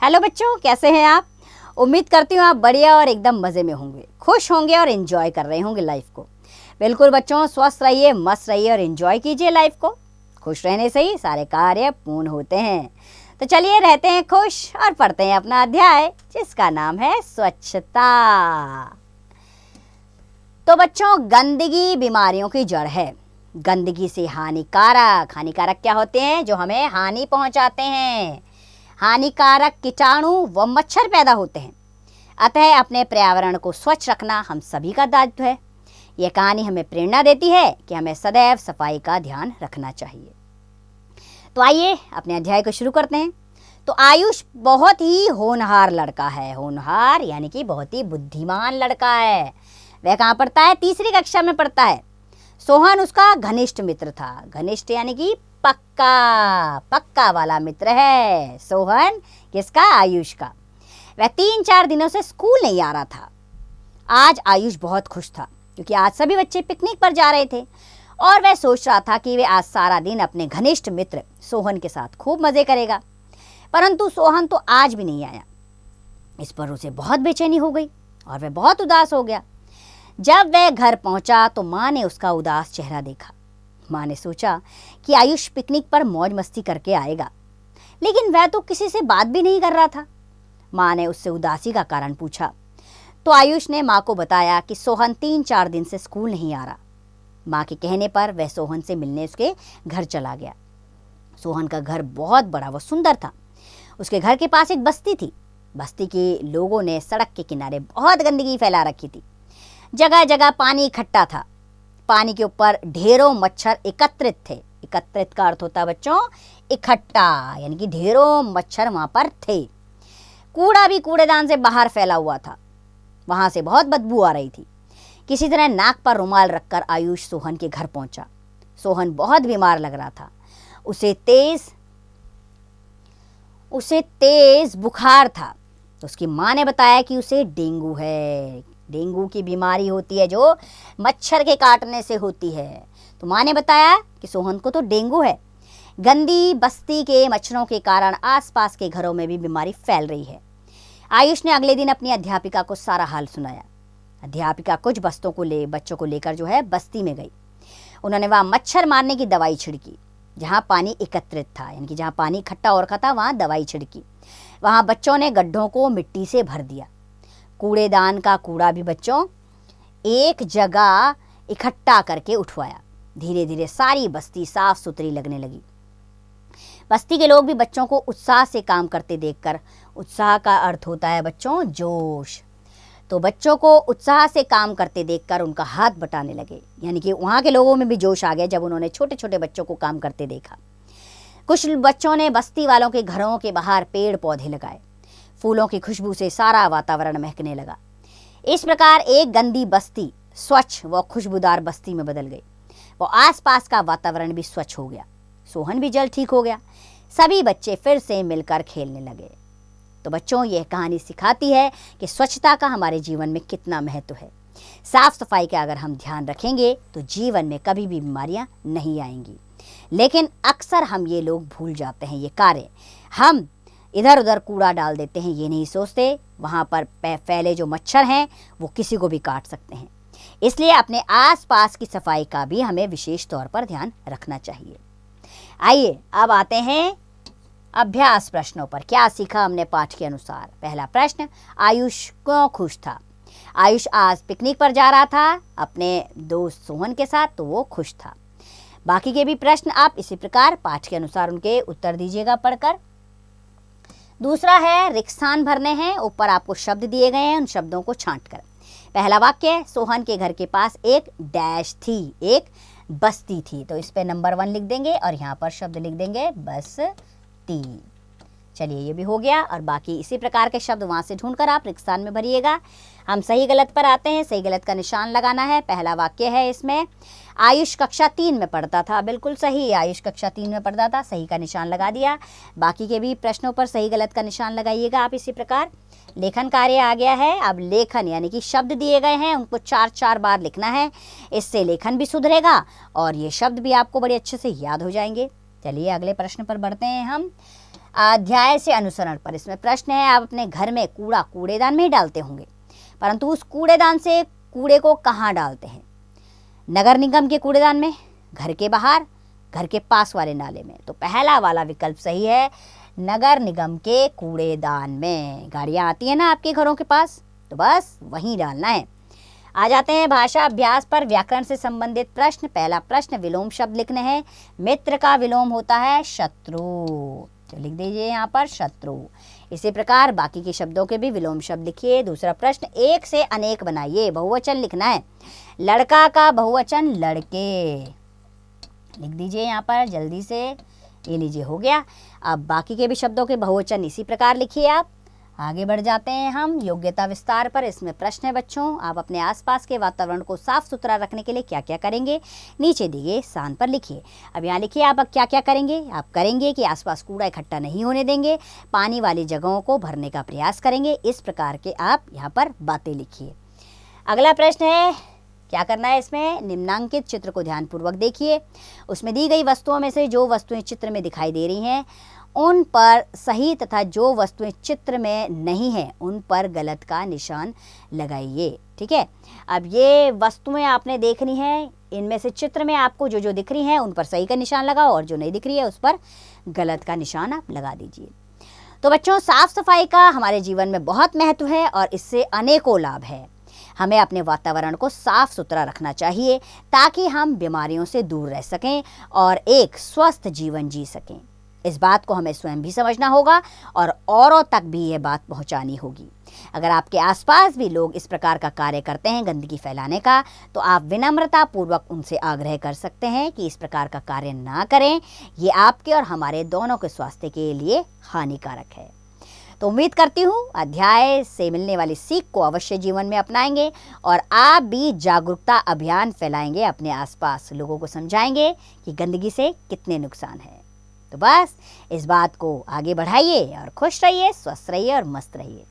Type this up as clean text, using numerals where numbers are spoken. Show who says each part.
Speaker 1: Hello बच्चों, कैसे हैं आप। उम्मीद करती हूँ आप बढ़िया और एकदम मज़े में होंगे, खुश होंगे और एंजॉय कर रहे होंगे लाइफ को। बिल्कुल बच्चों, स्वस्थ रहिए, मस्त रहिए और एंजॉय कीजिए लाइफ को। खुश रहने से ही सारे कार्य पूर्ण होते हैं। तो चलिए रहते हैं खुश और पढ़ते हैं अपना अध्याय जिसका नाम है स्वच्छता। तो बच्चों, गंदगी बीमारियों की जड़ है। गंदगी से हानिकारक क्या होते हैं? जो हमें हानि पहुंचाते हैं। हानिकारक कीटाणु व मच्छर पैदा होते हैं। अतः अपने पर्यावरण को स्वच्छ रखना हम सभी का दायित्व है। यह कहानी हमें प्रेरणा देती है कि हमें सदैव सफाई का ध्यान रखना चाहिए। तो आइए अपने अध्याय को शुरू करते हैं। तो आयुष बहुत ही होनहार लड़का है। होनहार यानी कि बहुत ही बुद्धिमान लड़का है। वह कहाँ पढ़ता है? तीसरी कक्षा में पढ़ता है। सोहन उसका घनिष्ठ मित्र था। घनिष्ठ यानी कि पक्का वाला मित्र है सोहन। किसका? आयुष का। वह 3-4 दिनों से स्कूल नहीं आ रहा था। आज आयुष बहुत खुश था क्योंकि आज सभी बच्चे पिकनिक पर जा रहे थे और वह सोच रहा था कि वे आज सारा दिन अपने घनिष्ठ मित्र सोहन के साथ खूब मजे करेगा। परंतु सोहन तो आज भी नहीं आया। इस पर उसे बहुत बेचैनी हो गई और वह बहुत उदास हो गया। जब वह घर पहुंचा तो माँ ने उसका उदास चेहरा देखा। माँ ने सोचा कि आयुष पिकनिक पर मौज मस्ती करके आएगा, लेकिन वह तो किसी से बात भी नहीं कर रहा था। माँ ने उससे उदासी का कारण पूछा तो आयुष ने माँ को बताया कि सोहन 3-4 दिन से स्कूल नहीं आ रहा। माँ के कहने पर वह सोहन से मिलने उसके घर चला गया। सोहन का घर बहुत बड़ा व सुंदर था। उसके घर के पास एक बस्ती थी। बस्ती के लोगों ने सड़क के किनारे बहुत गंदगी फैला रखी थी। जगह जगह पानी इकट्ठा था। पानी के ऊपर ढेरों मच्छर एकत्रित थे। एकत्रित का अर्थ होता है बच्चों इकट्ठा, यानी कि ढेरों मच्छर वहां पर थे। कूड़ा भी कूड़ेदान से बाहर फैला हुआ था। वहां से बहुत बदबू आ रही थी। किसी तरह नाक पर रुमाल रखकर आयुष सोहन के घर पहुंचा। सोहन बहुत बीमार लग रहा था। उसे तेज बुखार था। तो उसकी माँ ने बताया कि उसे डेंगू है। डेंगू की बीमारी होती है जो मच्छर के काटने से होती है। तो माँ ने बताया कि सोहन को तो डेंगू है। गंदी बस्ती के मच्छरों के कारण आसपास के घरों में भी बीमारी फैल रही है। आयुष ने अगले दिन अपनी अध्यापिका को सारा हाल सुनाया। अध्यापिका कुछ बच्चों को लेकर जो है बस्ती में गई। उन्होंने वहाँ मच्छर मारने की दवाई छिड़की। जहाँ पानी एकत्रित था, यानी कि जहाँ पानी इकट्ठा हो रखा था, वहाँ दवाई छिड़की। वहाँ बच्चों ने गड्ढों को मिट्टी से भर दिया। कूड़ेदान का कूड़ा भी बच्चों एक जगह इकट्ठा करके उठवाया। धीरे धीरे सारी बस्ती साफ सुथरी लगने लगी। बस्ती के लोग भी बच्चों को उत्साह से काम करते देखकर, उत्साह का अर्थ होता है बच्चों जोश, तो बच्चों को उत्साह से काम करते देखकर उनका हाथ बटाने लगे। यानी कि वहाँ के लोगों में भी जोश आ गया जब उन्होंने छोटे छोटे बच्चों को काम करते देखा। कुछ बच्चों ने बस्ती वालों के घरों के बाहर पेड़ पौधे लगाए। फूलों की खुशबू से सारा वातावरण महकने लगा। इस प्रकार एक गंदी बस्ती स्वच्छ व खुशबूदार बस्ती में बदल गई। वो आसपास का वातावरण भी स्वच्छ हो गया। सोहन भी जल्द ठीक हो गया। सभी बच्चे फिर से मिलकर खेलने लगे। तो बच्चों, यह कहानी सिखाती है कि स्वच्छता का हमारे जीवन में कितना महत्व है। साफ सफाई का अगर हम ध्यान रखेंगे तो जीवन में कभी भी बीमारियां नहीं आएंगी। लेकिन अक्सर हम ये लोग भूल जाते हैं ये कार्य। हम इधर उधर कूड़ा डाल देते हैं, ये नहीं सोचते वहाँ पर फैले जो मच्छर हैं वो किसी को भी काट सकते हैं। इसलिए अपने आसपास की सफाई का भी हमें विशेष तौर पर ध्यान रखना चाहिए। आइए अब आते हैं अभ्यास प्रश्नों पर। क्या सीखा हमने पाठ के अनुसार? पहला प्रश्न, आयुष क्यों खुश था? आयुष आज पिकनिक पर जा रहा था अपने दोस्त सोहन के साथ, तो वो खुश था। बाकी के भी प्रश्न आप इसी प्रकार पाठ के अनुसार उनके उत्तर दीजिएगा पढ़कर। दूसरा है रिक्सान भरने हैं। ऊपर आपको शब्द दिए गए हैं, उन शब्दों को छांटकर। पहला वाक्य, सोहन के घर के पास एक डैश थी, एक बस्ती थी। तो इस पे नंबर 1 लिख देंगे और यहाँ पर शब्द लिख देंगे बस्ती। चलिए ये भी हो गया। और बाकी इसी प्रकार के शब्द वहाँ से ढूंढकर आप रिक्सान में भरिएगा। हम सही गलत पर आते हैं। सही गलत का निशान लगाना है। पहला वाक्य है इसमें, आयुष कक्षा 3 में पढ़ता था। बिल्कुल सही, आयुष कक्षा 3 में पढ़ता था। सही का निशान लगा दिया। बाकी के भी प्रश्नों पर सही गलत का निशान लगाइएगा आप इसी प्रकार। लेखन कार्य आ गया है। अब लेखन यानी कि शब्द दिए गए हैं, उनको 4-4 बार लिखना है। इससे लेखन भी सुधरेगा और ये शब्द भी आपको बड़े अच्छे से याद हो जाएंगे। चलिए अगले प्रश्न पर बढ़ते हैं हम। अध्याय से अनुसरण पर इसमें प्रश्न है, आप अपने घर में कूड़ा कूड़ेदान में ही डालते होंगे, परंतु उस कूड़ेदान से कूड़े को कहाँ डालते हैं? नगर निगम के कूड़ेदान में, घर के बाहर, घर के पास वाले नाले में। तो पहला वाला विकल्प सही है, नगर निगम के कूड़ेदान में। गाड़ियाँ आती हैं ना आपके घरों के पास, तो बस वहीं डालना है। आ जाते हैं भाषा अभ्यास पर, व्याकरण से संबंधित प्रश्न। पहला प्रश्न, विलोम शब्द लिखने हैं। मित्र का विलोम होता है शत्रु, तो लिख दीजिए यहाँ पर शत्रु। इसी प्रकार बाकी के शब्दों के भी विलोम शब्द लिखिए। दूसरा प्रश्न, एक से अनेक बनाइए, बहुवचन लिखना है। लड़का का बहुवचन लड़के, लिख दीजिए यहाँ पर जल्दी से। ये लीजिए, हो गया। अब बाकी के भी शब्दों के बहुवचन इसी प्रकार लिखिए आप। आगे बढ़ जाते हैं हम योग्यता विस्तार पर। इसमें प्रश्न है बच्चों, आप अपने आसपास के वातावरण को साफ सुथरा रखने के लिए क्या क्या करेंगे? नीचे दिए गए स्थान पर लिखिए। अब यहाँ लिखिए आप क्या क्या करेंगे। आप करेंगे कि आसपास कूड़ा इकट्ठा नहीं होने देंगे, पानी वाली जगहों को भरने का प्रयास करेंगे। इस प्रकार के आप यहाँ पर बातें लिखिए। अगला प्रश्न है, क्या करना है इसमें? निम्नांकित चित्र को ध्यानपूर्वक देखिए। उसमें दी गई वस्तुओं में से जो वस्तुएं चित्र में दिखाई दे रही हैं उन पर सही तथा जो वस्तुएं चित्र में नहीं हैं उन पर गलत का निशान लगाइए। ठीक है, अब ये वस्तुएं आपने देखनी है, इनमें से चित्र में आपको जो जो दिख रही हैं उन पर सही का निशान लगाओ और जो नहीं दिख रही है उस पर गलत का निशान आप लगा दीजिए। तो बच्चों, साफ सफाई का हमारे जीवन में बहुत महत्व है और इससे अनेकों लाभ है। हमें अपने वातावरण को साफ सुथरा रखना चाहिए ताकि हम बीमारियों से दूर रह सकें और एक स्वस्थ जीवन जी सकें। इस बात को हमें स्वयं भी समझना होगा और औरों तक भी ये बात पहुंचानी होगी। अगर आपके आसपास भी लोग इस प्रकार का कार्य करते हैं गंदगी फैलाने का, तो आप विनम्रता पूर्वक उनसे आग्रह कर सकते हैं कि इस प्रकार का कार्य ना करें। ये आपके और हमारे दोनों के स्वास्थ्य के लिए हानिकारक है। तो उम्मीद करती हूँ अध्याय से मिलने वाली सीख को अवश्य जीवन में अपनाएंगे और आप भी जागरूकता अभियान फैलाएंगे, अपने आसपास लोगों को समझाएंगे कि गंदगी से कितने नुकसान है। तो बस इस बात को आगे बढ़ाइए और खुश रहिए, स्वस्थ रहिए और मस्त रहिए।